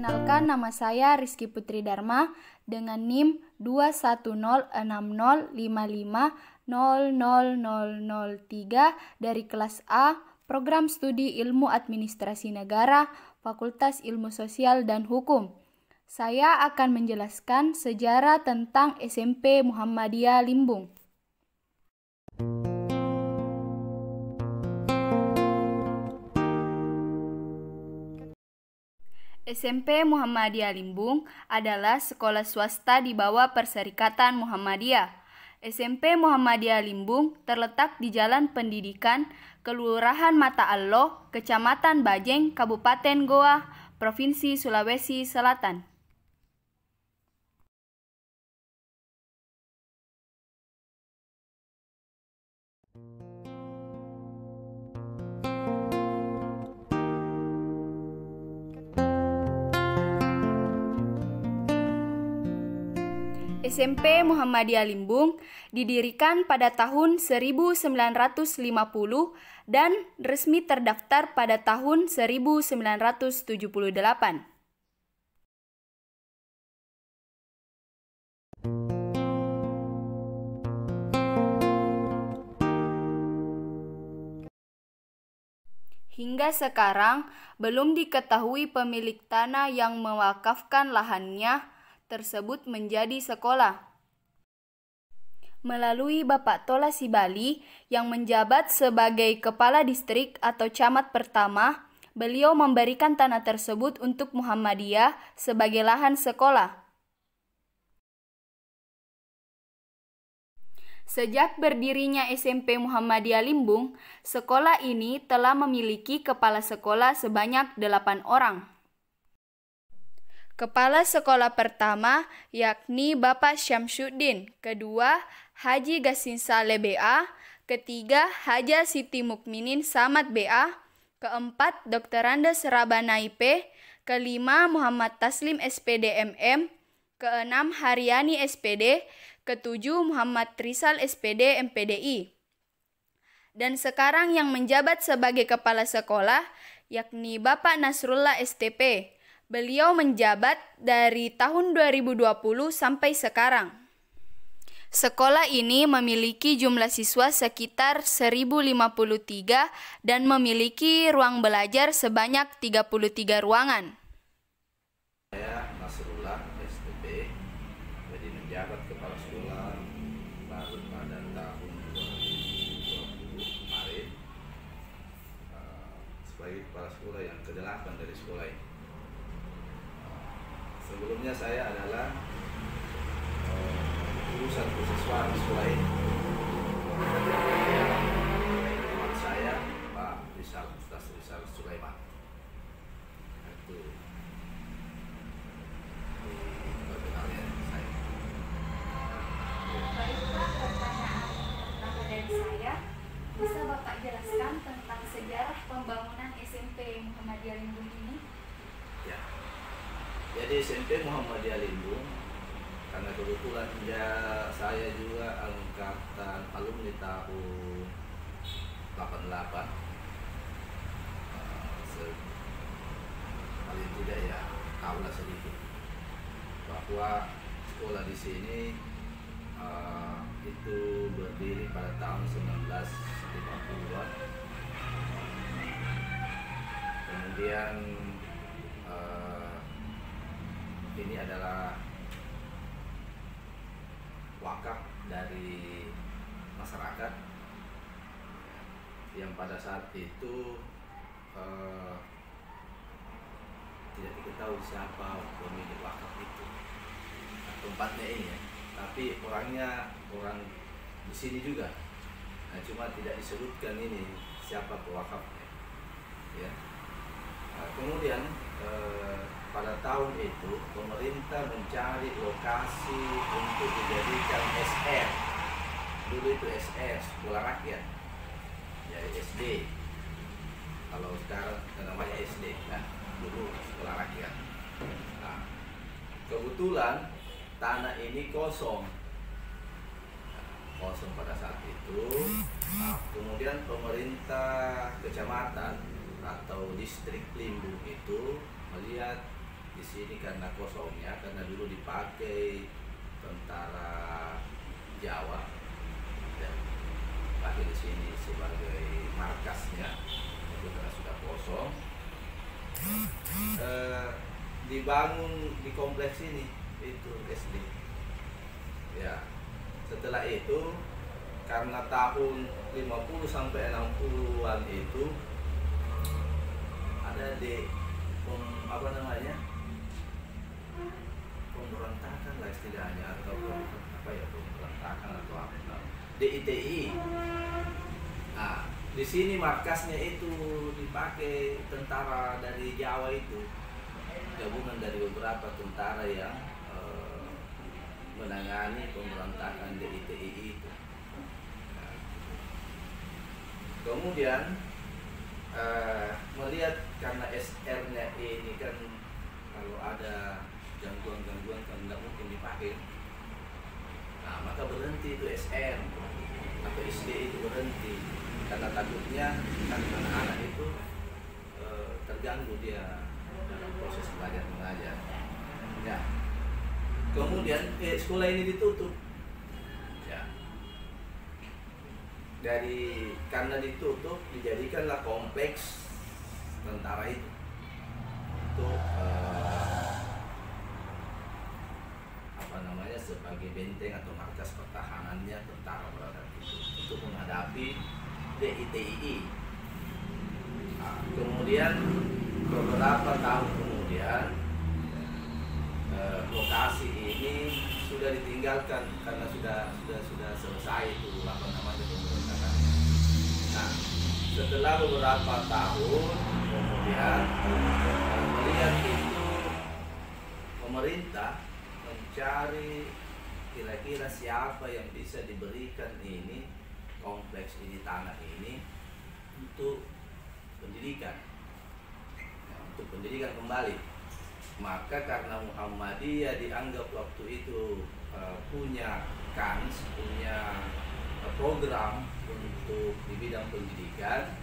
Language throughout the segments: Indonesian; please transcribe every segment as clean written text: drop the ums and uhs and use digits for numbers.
Perkenalkan, nama saya Rizky Putri Dharma dengan NIM 2106055000003 dari kelas A, Program Studi Ilmu Administrasi Negara, Fakultas Ilmu Sosial dan Hukum. Saya akan menjelaskan sejarah tentang SMP Muhammadiyah Limbung. SMP Muhammadiyah Limbung adalah sekolah swasta di bawah Perserikatan Muhammadiyah. SMP Muhammadiyah Limbung terletak di Jalan Pendidikan, Kelurahan Mata Allah, Kecamatan Bajeng, Kabupaten Goa, Provinsi Sulawesi Selatan. SMP Muhammadiyah Limbung didirikan pada tahun 1950 dan resmi terdaftar pada tahun 1978. Hingga sekarang belum diketahui pemilik tanah yang mewakafkan lahannya tersebut menjadi sekolah. Melalui Bapak Tola Sibali yang menjabat sebagai Kepala Distrik atau Camat pertama, beliau memberikan tanah tersebut untuk Muhammadiyah sebagai lahan sekolah. Sejak berdirinya SMP Muhammadiyah Limbung, sekolah ini telah memiliki kepala sekolah sebanyak 8 orang. Kepala sekolah pertama yakni Bapak Syamsuddin, kedua Haji Gasin Saleh BA, ketiga Haja Siti Mukminin Samad BA, keempat Dr. Andes Rabana IP, kelima Muhammad Taslim SPD MM, keenam Haryani SPD, ketujuh Muhammad Trisal SPD MPDI. Dan sekarang yang menjabat sebagai kepala sekolah yakni Bapak Nasrullah STP. Beliau menjabat dari tahun 2020 sampai sekarang. Sekolah ini memiliki jumlah siswa sekitar 1053 dan memiliki ruang belajar sebanyak 33 ruangan. Saya Nasrullah STP, jadi menjabat kepala sekolah baru pada tahun 2020 kemarin sebagai kepala sekolah yang ke-8 dari sekolah ini. Sebelumnya saya adalah urusan siswa di sekolah ini. Teman saya Pak Ustaz Rizal Sulaiman. Itu perkenalan saya. Baiklah, pertanyaan pertama dari saya, bisa Bapak jelaskan tentang sejarah pembangunan SMP Muhammadiyah Limbung ini? Ya. Jadi SMP Muhammadiyah Limbung, karena kebetulan saya juga angkatan alumni tahun 88, paling tidak ya tahulah sedikit bahwa sekolah di sini itu berdiri pada tahun 1950-an. Kemudian ini adalah wakaf dari masyarakat yang pada saat itu tidak diketahui siapa pemilik wakaf itu, tempatnya ini ya, tapi orangnya orang di sini juga, nah, cuma tidak disebutkan ini siapa pewakafnya ya. Nah, kemudian pada tahun itu pemerintah mencari lokasi untuk dijadikan SR. Dulu itu SR, sekolah rakyat, jadi SD. Kalau sekarang namanya SD kan, dulu sekolah rakyat. Nah, kebetulan tanah ini kosong pada saat itu. Nah, kemudian pemerintah kecamatan atau distrik Limbung itu melihat di sini karena kosongnya, karena dulu dipakai tentara Jawa dan pakai di sini sebagai markasnya, itu karena sudah kosong. Dibangun di kompleks ini itu SD. Ya, setelah itu karena tahun 50 sampai 60-an itu ada pemberontakan lah istilahnya, atau pemberontakan atau apa, DITI. Nah, di sini markasnya itu dipakai tentara dari Jawa itu, gabungan dari beberapa tentara yang menangani pemberontakan DITI itu. Nah, kemudian melihat karena SR-nya ini kan kalau ada gangguan-gangguan kan tidak mungkin dipakai. Nah, maka berhenti itu SR atau SD itu berhenti karena takutnya kan anak-anak itu terganggu dia dalam proses belajar mengajar. Ya. Kemudian sekolah ini ditutup. Ya. Karena ditutup dijadikanlah kompleks tentara itu untuk sebagai benteng atau markas pertahanannya tentara pada itu untuk menghadapi DITI. Nah, kemudian beberapa tahun kemudian lokasi ini sudah ditinggalkan karena sudah selesai itu pemberontakan. Nah, setelah beberapa tahun kemudian melihat itu pemerintah mencari kira-kira siapa yang bisa diberikan ini kompleks ini, tanah ini untuk pendidikan, ya, untuk pendidikan kembali. Maka karena Muhammadiyah dianggap waktu itu punya kans, punya program untuk di bidang pendidikan,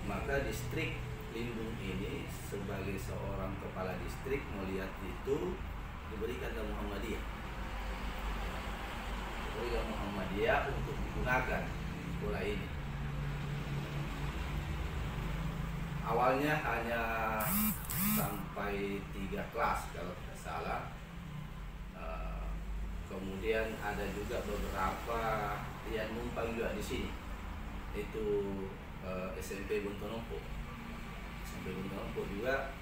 maka distrik Limbung ini sebagai seorang kepala distrik melihat itu diberikan ke Muhammadiyah. Diberikan Muhammadiyah untuk digunakan sekolah ini. Awalnya hanya sampai 3 kelas kalau tidak salah. Kemudian ada juga beberapa yang numpang juga di sini. Itu SMP Buntonompo. SMP Buntonompo juga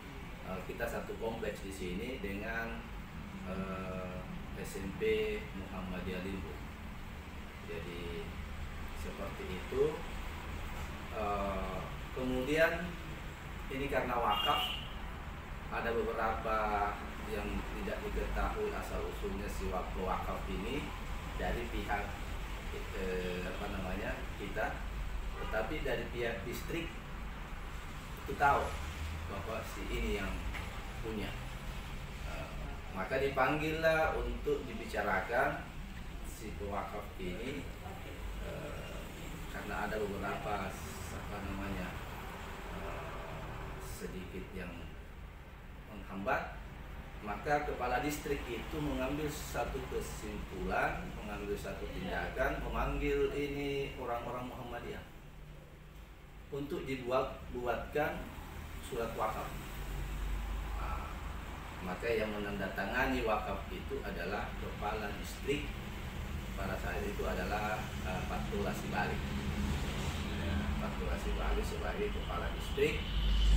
kita satu kompleks di sini dengan SMP Muhammadiyah Limbung. Jadi seperti itu. Kemudian ini karena wakaf, ada beberapa yang tidak diketahui asal usulnya si wakaf ini dari pihak kita, tetapi dari pihak distrik itu tahu bahwa si ini yang punya. Maka dipanggillah untuk dibicarakan si pewakaf ini karena ada beberapa sedikit yang menghambat, maka kepala distrik itu mengambil satu kesimpulan, mengambil satu tindakan, memanggil ini orang-orang Muhammadiyah untuk dibuatkan surat wakaf. Maka yang menandatangani wakaf itu adalah kepala distrik pada saat itu adalah Fatullah Sibali. Fatullah Sibali sebagai kepala distrik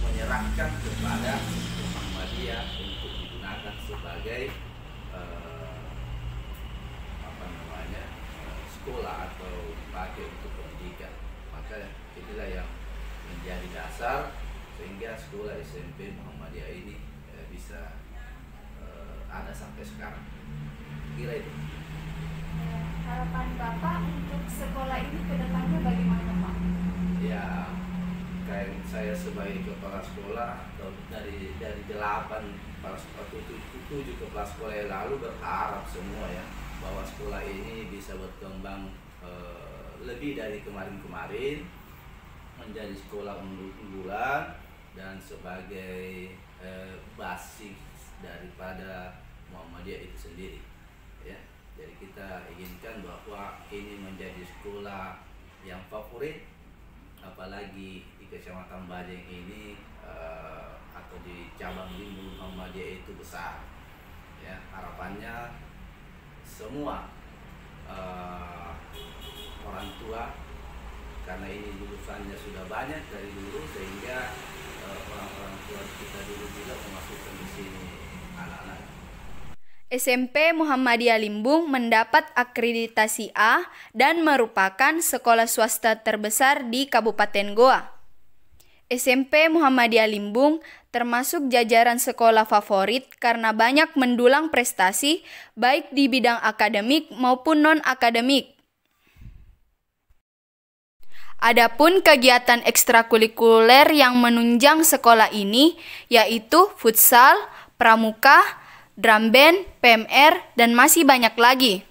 menyerahkan kepada Muhammadiyah untuk digunakan sebagai sekolah atau dipakai untuk pendidikan. Maka itulah yang menjadi dasar sehingga sekolah SMP Muhammadiyah ini bisa ada sampai sekarang. Kira itu. Harapan Bapak untuk sekolah ini ke depannya bagaimana, Pak? Ya, kayak saya sebagai kepala sekolah dari 8 kepala sekolah, 7 kepala sekolah yang lalu berharap semua ya bahwa sekolah ini bisa berkembang lebih dari kemarin-kemarin, menjadi sekolah unggulan dan sebagai basis daripada Muhammadiyah itu sendiri. Ya, jadi kita inginkan bahwa ini menjadi sekolah yang favorit, apalagi di Kecamatan Bajeng ini atau di cabang Limbung Muhammadiyah itu besar. Ya, harapannya semua orang tua, karena ini lulusannya sudah banyak dari dulu, sehingga orang-orang tua kita dulu juga memasukkan di sini anak-anak. SMP Muhammadiyah Limbung mendapat akreditasi A dan merupakan sekolah swasta terbesar di Kabupaten Goa. SMP Muhammadiyah Limbung termasuk jajaran sekolah favorit karena banyak mendulang prestasi baik di bidang akademik maupun non-akademik. Adapun kegiatan ekstrakurikuler yang menunjang sekolah ini yaitu futsal, pramuka, drum band, PMR, dan masih banyak lagi.